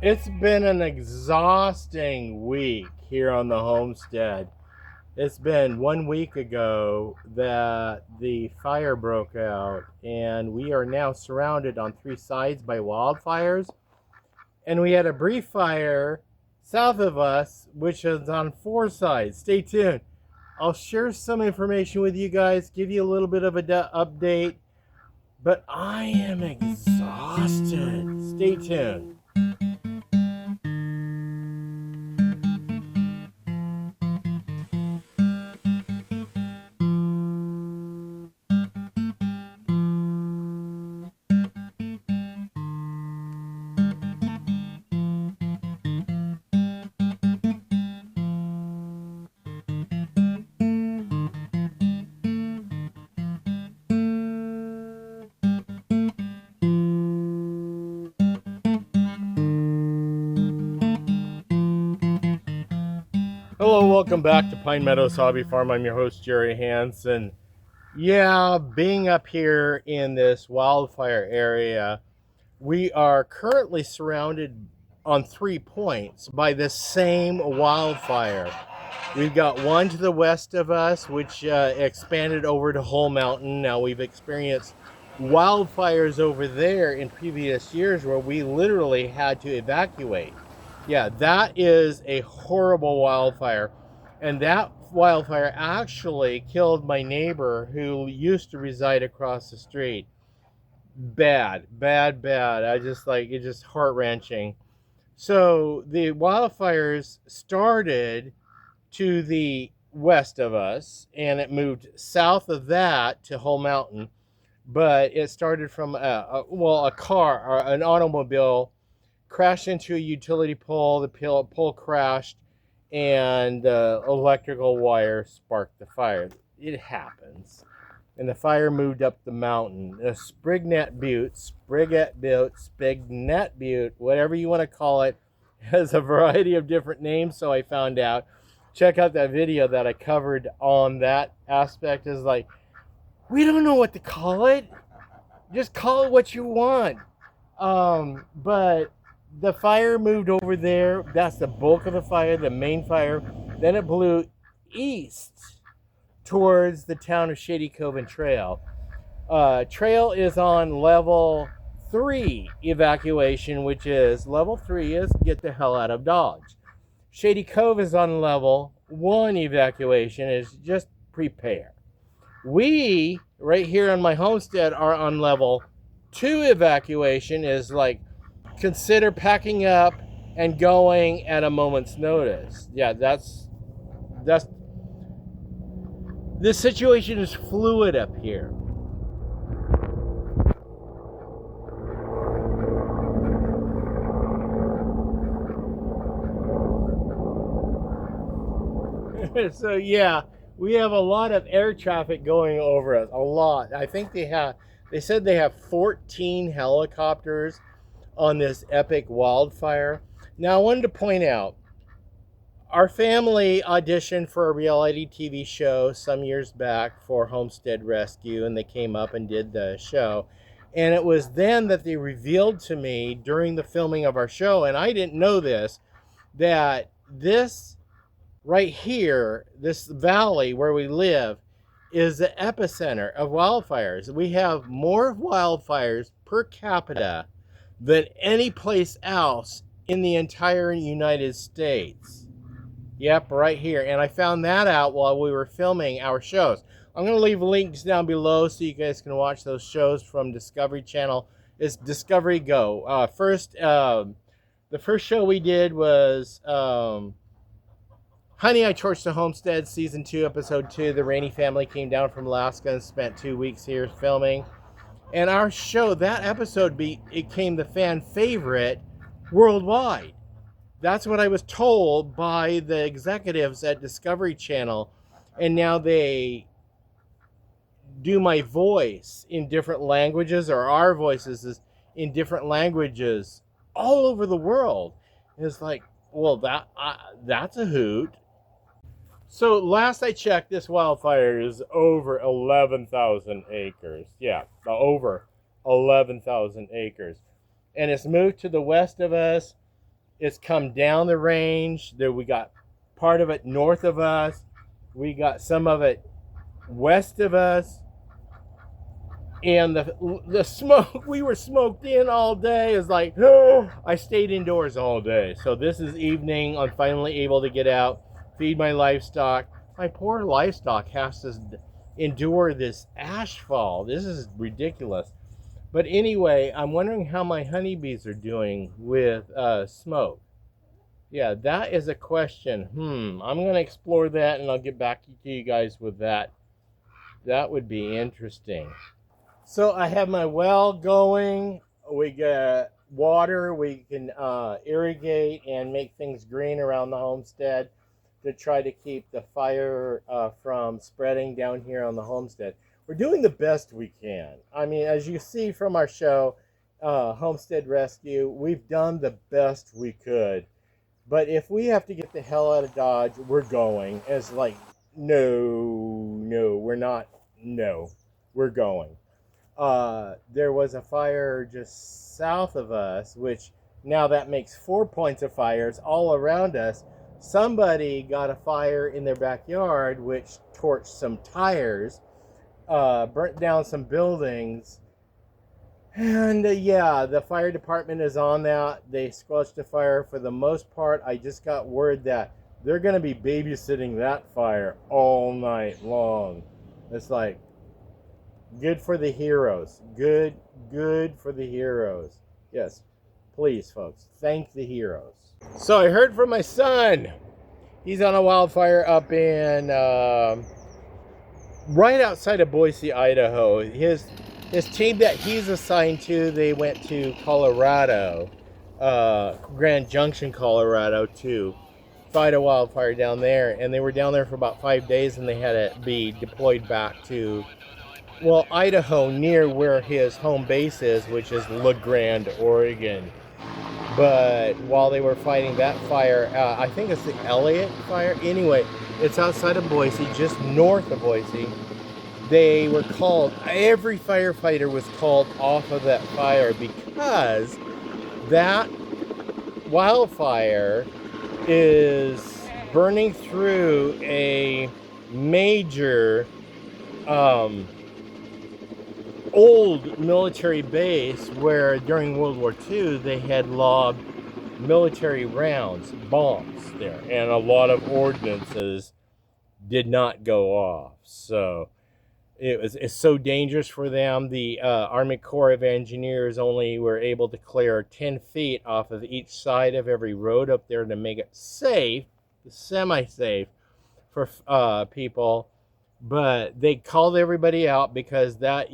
It's been an exhausting week here on the homestead. It's been 1 week ago that the fire broke out, and we are now surrounded on three sides by wildfires. And we had a brief fire south of us, which is on four sides. Stay tuned. I'll share some information with you guys, give you a little bit of an update, but I am exhausted. Stay tuned. Hello, welcome back to Pine Meadows Hobby Farm. I'm your host, Jerry Hanson. Yeah, being up here in this wildfire area, we are currently surrounded on 3 points by the same wildfire. We've got one to the west of us, which expanded over to Whole Mountain. Now, we've experienced wildfires over there in previous years where we literally had to evacuate. Yeah, that is a horrible wildfire. And that wildfire actually killed my neighbor who used to reside across the street. Bad, bad, bad. It's just heart-wrenching. So the wildfires started to the west of us, and it moved south of that to Whole Mountain. But it started from a car or an automobile crashed into a utility pole. The pole crashed, and electrical wire sparked the fire. It happens. And the fire moved up the mountain. Sprignet Butte, whatever you want to call it, has a variety of different names, so I found out. Check out that video that I covered on that aspect. Is like, we don't know what to call it. Just call it what you want. But the fire moved over there. That's the bulk of the fire, the main fire. Then it blew east towards the town of Shady Cove and Trail. Trail is on level 3 evacuation, which is level 3 is get the hell out of Dodge. Shady Cove is on level 1 evacuation, is just prepare. We, right here on my homestead, are on level 2 evacuation, is like consider packing up and going at a moment's notice. Yeah, that's this situation is fluid up here. So yeah, we have a lot of air traffic going over us. A lot. I think they said they have 14 helicopters on this epic wildfire. Now, I wanted to point out, our family auditioned for a reality TV show some years back for Homestead Rescue, and they came up and did the show. And it was then that they revealed to me during the filming of our show, and I didn't know this, that this right here, this valley where we live, is the epicenter of wildfires. We have more wildfires per capita than any place else in the entire United States. Yep, right here. And I found that out while we were filming our shows. I'm going to leave links down below so you guys can watch those shows from Discovery Channel. It's Discovery Go. The first show we did was Honey, I Torched the Homestead, Season 2, Episode 2. The Rainey family came down from Alaska and spent 2 weeks here filming. And our show, that episode, became the fan favorite worldwide. That's what I was told by the executives at Discovery Channel. And now they do my voice in different languages, or our voices in different languages all over the world. And it's like, well, that's a hoot. So last I checked, this wildfire is over 11,000 acres. Yeah, over 11,000 acres. And it's moved to the west of us. It's come down the range. There we got part of it north of us. We got some of it west of us. And the smoke, we were smoked in all day. It's like, oh, I stayed indoors all day. So this is evening. I'm finally able to get out, feed my livestock. My poor livestock has to endure this ash fall. This is ridiculous. But anyway, I'm wondering how my honeybees are doing with smoke. Yeah, that is a question. I'm going to explore that, and I'll get back to you guys with that. That would be interesting. So I have my well going. We got water. We can irrigate and make things green around the homestead to try to keep the fire from spreading down here on the homestead. We're doing the best we can. I mean, as you see from our show, Homestead Rescue, we've done the best we could. But if we have to get the hell out of Dodge, we're going. It's like, no, we're not. No, we're going. There was a fire just south of us, which now that makes 4 points of fires all around us. Somebody got a fire in their backyard, which torched some tires, burnt down some buildings. And yeah, the fire department is on that. They squelched the fire for the most part. I just got word that they're going to be babysitting that fire all night long. It's like, good for the heroes. Good for the heroes. Yes, please, folks, thank the heroes. So I heard from my son. He's on a wildfire up in right outside of Boise, Idaho. His team that he's assigned to, they went to Colorado, Grand Junction, Colorado, to fight a wildfire down there. And they were down there for about 5 days, and they had to be deployed back to, well, Idaho, near where his home base is, which is La Grande, Oregon. But while they were fighting that fire, I think it's the Elliott fire. Anyway, it's outside of Boise, just north of Boise. They were called, every firefighter was called off of that fire because that wildfire is burning through a major old military base where during World War II they had lobbed military rounds, bombs there, and a lot of ordnances did not go off. So it's so dangerous for them. The Army Corps of Engineers only were able to clear 10 feet off of each side of every road up there to make it safe, semi-safe for people. But they called everybody out because that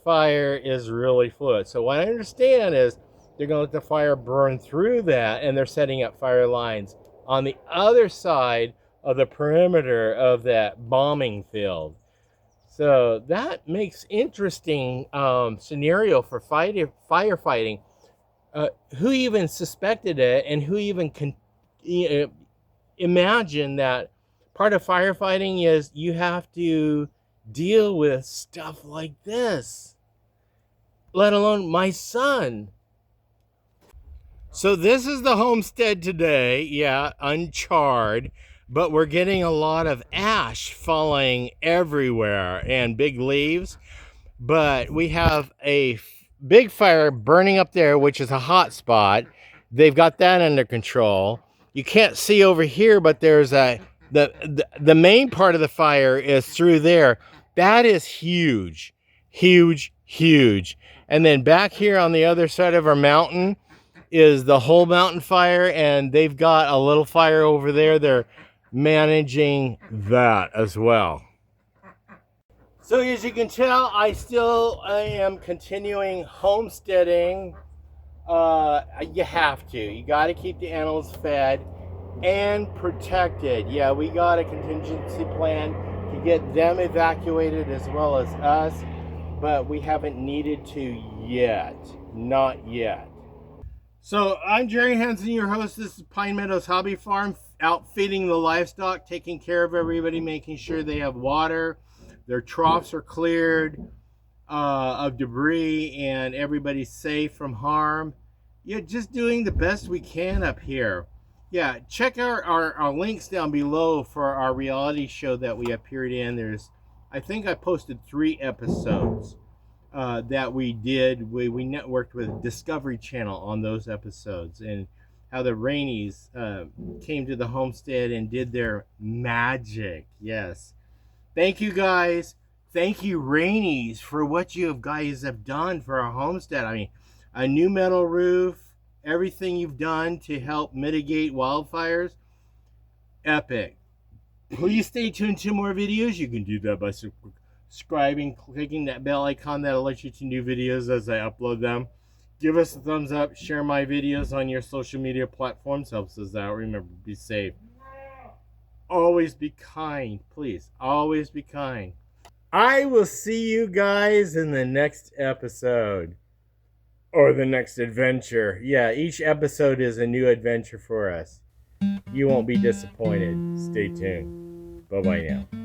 fire is really fluid. So what I understand is they're going to let the fire burn through that, and they're setting up fire lines on the other side of the perimeter of that bombing field. So that makes interesting scenario for firefighting. Who even suspected it, and who even can imagine that part of firefighting is you have to deal with stuff like this, let alone my son. So this is the homestead today. Yeah, uncharred, but we're getting a lot of ash falling everywhere and big leaves. But we have a big fire burning up there, which is a hot spot. They've got that under control. You can't see over here, but there's the main part of the fire is through there. That is huge. And then back here on the other side of our mountain is the whole mountain fire, and they've got a little fire over there. They're managing that as well. So as you can tell, I am continuing homesteading. You have to. You got to keep the animals fed and protected. Yeah, we got a contingency plan to get them evacuated as well as us, but we haven't needed to yet. Not yet. So I'm Jerry Hanson, your host. This is Pine Meadows Hobby Farm, out feeding the livestock, taking care of everybody, making sure they have water, their troughs are cleared of debris, and everybody's safe from harm. Yeah, just doing the best we can up here. Yeah, check our links down below for our reality show that we appeared in. I think I posted 3 episodes that we did. We networked with Discovery Channel on those episodes, and how the Rainies came to the homestead and did their magic. Yes. Thank you guys. Thank you, Rainies, for what you guys have done for our homestead. I mean, a new metal roof, everything you've done to help mitigate wildfires. Epic. Please stay tuned to more videos. You can do that by subscribing, clicking that bell icon that alerts you to new videos as I upload them. Give us a thumbs up. Share my videos on your social media platforms. Helps us out. Remember, be safe. Always be kind. Please, always be kind. I will see you guys in the next episode. Or the next adventure. Yeah, each episode is a new adventure for us. You won't be disappointed. Stay tuned. Bye-bye now.